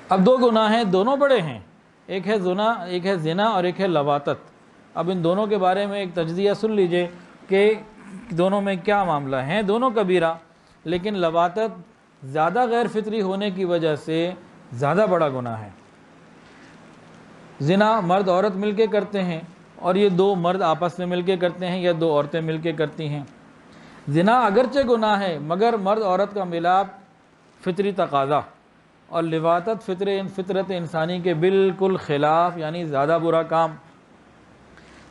اب دو گناہ ہیں، دونوں بڑے ہیں، ایک ہے زنا اور ایک ہے لواطت۔ اب ان دونوں کے بارے میں ایک تجزیہ سن لیجئے کہ دونوں میں کیا معاملہ ہیں۔ دونوں کبیرہ، لیکن لواطت زیادہ غیر فطری ہونے کی وجہ سے زیادہ بڑا گناہ ہے۔ زنا مرد عورت مل کے کرتے ہیں، اور یہ دو مرد آپس میں مل کے کرتے ہیں یا دو عورتیں مل کے کرتی ہیں۔ زنا اگرچہ گناہ ہے مگر مرد عورت کا ملاپ فطری تقاضا، اور لواطت فطرت انسانی کے بالکل خلاف، یعنی زیادہ برا کام۔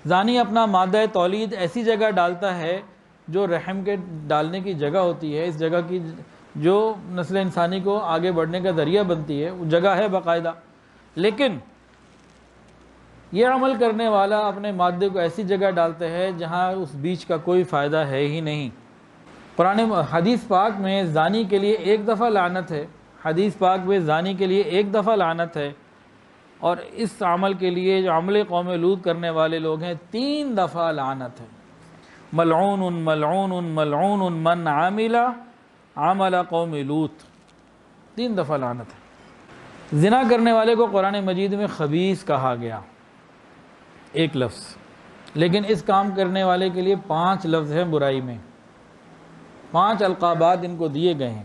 زانی اپنا مادہ تولید ایسی جگہ ڈالتا ہے جو رحم کے ڈالنے کی جگہ ہوتی ہے، اس جگہ کی جو نسل انسانی کو آگے بڑھنے کا ذریعہ بنتی ہے، وہ جگہ ہے باقاعدہ، لیکن یہ عمل کرنے والا اپنے مادے کو ایسی جگہ ڈالتا ہے جہاں اس بیچ کا کوئی فائدہ ہے ہی نہیں۔ قرآن حدیث پاک میں زانی کے لیے ایک دفعہ لعنت ہے، حدیث پاک میں زانی کے لیے ایک دفعہ لعنت ہے، اور اس عمل کے لیے جو عمل قوم لوط کرنے والے لوگ ہیں 3 دفعہ لعنت ہے۔ ملعون ملعون ملعون من عامل عمل قوم لوط، 3 دفعہ لعنت ہے۔ زنا کرنے والے کو قرآن مجید میں خبیث کہا گیا، ایک لفظ، لیکن اس کام کرنے والے کے لیے 5 لفظ ہیں برائی میں، 5 القابات ان کو دیے گئے ہیں۔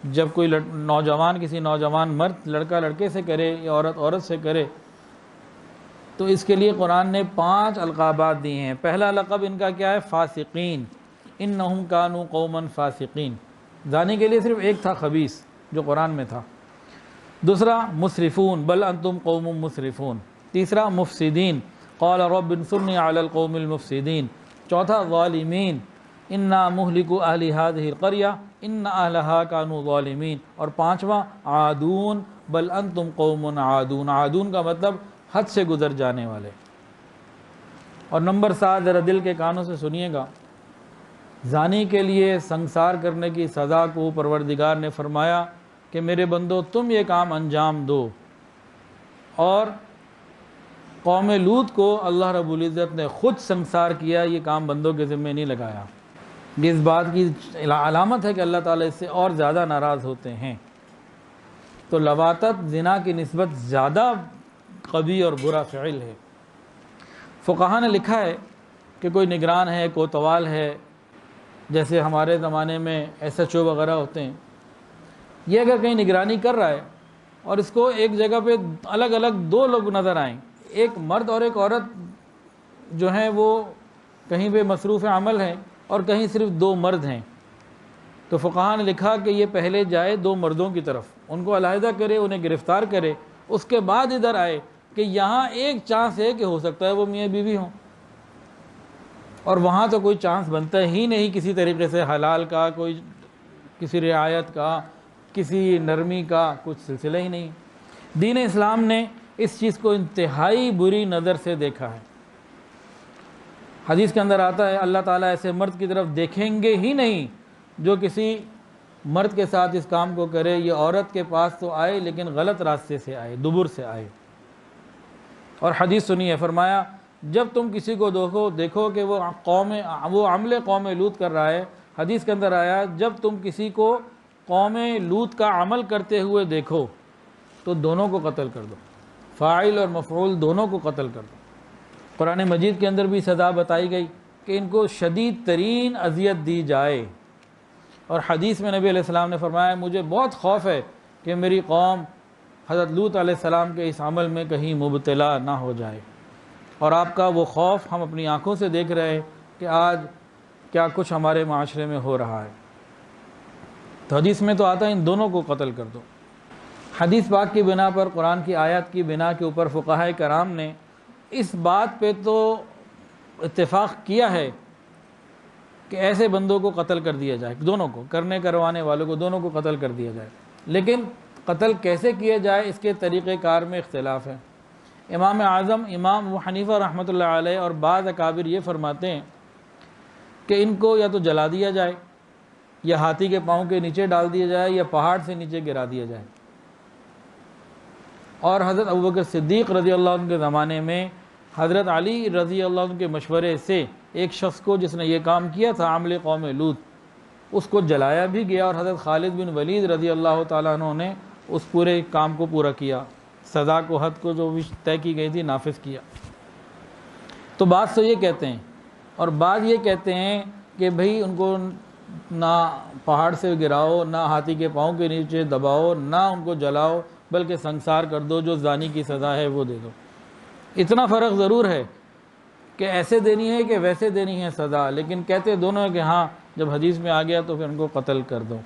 جب کوئی نوجوان کسی نوجوان مرد لڑکا لڑکے سے کرے یا عورت عورت سے کرے تو اس کے لیے قرآن نے 5 القابات دیے ہیں۔ پہلا لقب ان کا کیا ہے؟ فاسقین، انہم کانوا قوما فاسقین۔ زانی کے لیے صرف ایک تھا خبیث جو قرآن میں تھا۔ دوسرا مسرفون، بل انتم قوم مسرفون۔ تیسرا مفسدین، قال رب انصرنی علی القوم المفسدین۔ چوتھا ظالمین، انا مہلکو اہل ہذہ القریہ ان اہلہا کانوا ظالمین۔ اور 5واں عادون، بل انتم قوم عادون۔ عادون کا مطلب حد سے گزر جانے والے۔ اور نمبر 7 ذرا دل کے کانوں سے سنیے گا، زانی کے لیے سنسار کرنے کی سزا کو پروردگار نے فرمایا کہ میرے بندو تم یہ کام انجام دو، اور قوم لوط کو اللہ رب العزت نے خود سنسار کیا، یہ کام بندوں کے ذمہ نہیں لگایا۔ یہ اس بات کی علامت ہے کہ اللہ تعالیٰ اس سے اور زیادہ ناراض ہوتے ہیں۔ تو لواطت زنا کی نسبت زیادہ قبیح اور برا فعل ہے۔ فقہا نے لکھا ہے کہ کوئی نگران ہے، کوتوال ہے، جیسے ہمارے زمانے میں SHO وغیرہ ہوتے ہیں، یہ اگر کہیں نگرانی کر رہا ہے اور اس کو ایک جگہ پہ الگ الگ 2 لوگ نظر آئیں، ایک مرد اور ایک عورت جو ہیں وہ کہیں پہ مصروف عمل ہیں اور کہیں صرف 2 مرد ہیں، تو فقہا نے لکھا کہ یہ پہلے جائے 2 مردوں کی طرف، ان کو علیحدہ کرے، انہیں گرفتار کرے، اس کے بعد ادھر آئے کہ یہاں ایک چانس ہے کہ ہو سکتا ہے وہ میاں بیوی ہوں، اور وہاں تو کوئی چانس بنتا ہی نہیں کسی طریقے سے، حلال کا، کوئی کسی رعایت کا، کسی نرمی کا کچھ سلسلہ ہی نہیں۔ دین اسلام نے اس چیز کو انتہائی بری نظر سے دیکھا ہے۔ حدیث کے اندر آتا ہے اللہ تعالیٰ ایسے مرد کی طرف دیکھیں گے ہی نہیں جو کسی مرد کے ساتھ اس کام کو کرے، یہ عورت کے پاس تو آئے لیکن غلط راستے سے آئے، دبر سے آئے۔ اور حدیث سنیے، فرمایا جب تم کسی کو دیکھو کہ وہ عمل قوم لوط کر رہا ہے، حدیث کے اندر آیا جب تم کسی کو قوم لوط کا عمل کرتے ہوئے دیکھو تو دونوں کو قتل کر دو، فاعل اور مفعول دونوں کو قتل کر دو۔ قرآن مجید کے اندر بھی سزا بتائی گئی کہ ان کو شدید ترین اذیت دی جائے، اور حدیث میں نبی علیہ السلام نے فرمایا مجھے بہت خوف ہے کہ میری قوم حضرت لوط علیہ السلام کے اس عمل میں کہیں مبتلا نہ ہو جائے، اور آپ کا وہ خوف ہم اپنی آنکھوں سے دیکھ رہے ہیں کہ آج کیا کچھ ہمارے معاشرے میں ہو رہا ہے۔ تو حدیث میں تو آتا ہے ان دونوں کو قتل کر دو۔ حدیث پاک کی بنا پر، قرآن کی آیات کی بنا کے اوپر فقہائے کرام نے اس بات پہ تو اتفاق کیا ہے کہ ایسے بندوں کو قتل کر دیا جائے، دونوں کو، کرنے کروانے والوں کو دونوں کو قتل کر دیا جائے، لیکن قتل کیسے کیا جائے اس کے طریقہ کار میں اختلاف ہے۔ امام اعظم امام ابو حنیفہ رحمۃ اللہ علیہ اور بعض اکابر یہ فرماتے ہیں کہ ان کو یا تو جلا دیا جائے، یا ہاتھی کے پاؤں کے نیچے ڈال دیا جائے، یا پہاڑ سے نیچے گرا دیا جائے۔ اور حضرت ابوبکر صدیق رضی اللہ عنہ کے زمانے میں حضرت علی رضی اللہ عنہ کے مشورے سے ایک شخص کو جس نے یہ کام کیا تھا عمل قوم لوط، اس کو جلایا بھی گیا، اور حضرت خالد بن ولید رضی اللہ تعالیٰ عنہ نے اس پورے کام کو پورا کیا، سزا کو، حد کو جو بھی طے کی گئی تھی نافذ کیا۔ تو بعض تو یہ کہتے ہیں، اور بعض یہ کہتے ہیں کہ بھئی ان کو نہ پہاڑ سے گراؤ، نہ ہاتھی کے پاؤں کے نیچے دباؤ، نہ ان کو جلاؤ، بلکہ سنسار کر دو، جو زانی کی سزا ہے وہ دے دو۔ اتنا فرق ضرور ہے کہ ایسے دینی ہے کہ ویسے دینی ہے سزا، لیکن کہتے دونوں ہیں کہ ہاں جب حدیث میں آ گیا تو پھر ان کو قتل کر دو۔